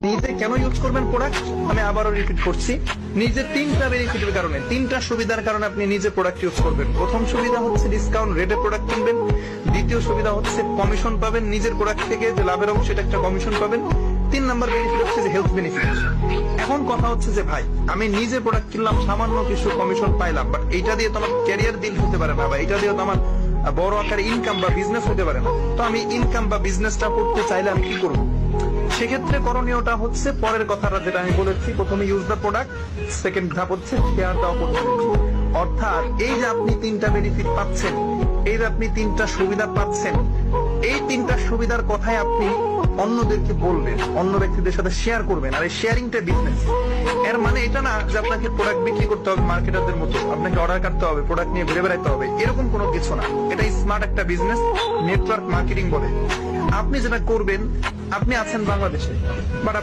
নিজে কেন ইউজ করবেন প্রোডাক্ট, আমি আবারও রিপিট করছি, নিজে তিনটা বেনিফিটের কারণে, তিনটা সুবিধার কারণে আপনি নিজে প্রোডাক্ট ইউজ করবেন। প্রথম সুবিধা হচ্ছে ডিসকাউন্ট রেটে প্রোডাক্ট কিনবেন। দ্বিতীয় সুবিধা হচ্ছে কমিশন পাবেন, নিজের প্রোডাক্ট থেকে যে লাভের অংশ এটা একটা কমিশন পাবেন। 3 নাম্বার বেনিফিট হচ্ছে যে হেলথ বেনিফিট। এখন কথা হচ্ছে যে ভাই আমি নিজে প্রোডাক্ট কিনলাম, সামান্য কিছু কমিশন পাইলাম, বাট এইটা দিয়ে তো আমার ক্যারিয়ার বিল্ড হতে পারে না, বা এটা দিয়ে তো আমার বড় আকারে ইনকাম বা বিজনেস হতে পারে না। তো আমি ইনকাম বা বিজনেসটা করতে চাইলে আমি কি করবো? সেক্ষেত্রে করণীয়টা হচ্ছে পরের কথাটা যেটা আমি বলেছি, প্রথমে ইউজ দ্য প্রোডাক্ট, সেকেন্ড ধাপ হচ্ছে শেয়ার দ্য অপরচুনিটি। অর্থাৎ এই যে আপনি তিনটা বেনিফিট পাচ্ছেন, এই যে আপনি তিনটা সুবিধা পাচ্ছেন, এই তিনটা সুবিধার কথাই আপনি অন্যদেরকে বলবেন, অন্য ব্যক্তিদের সাথে শেয়ার করবেন। আর এই শেয়ারিংটা বিজনেস। এর মানে এটা না যে আপনাকে প্রোডাক্ট বিক্রি করতে হবে মার্কেটারদের মতো, আপনাকে অর্ডার করতে হবে, প্রোডাক্ট নিয়ে ঘুরে বেড়াতে হবে, এরকম কোনো কিছু না। এটা স্মার্ট একটা বিজনেস, নেটওয়ার্ক মার্কেটিং বলে। আপনি যেটা করবেন, আপনি আছেন বাংলাদেশে, বাট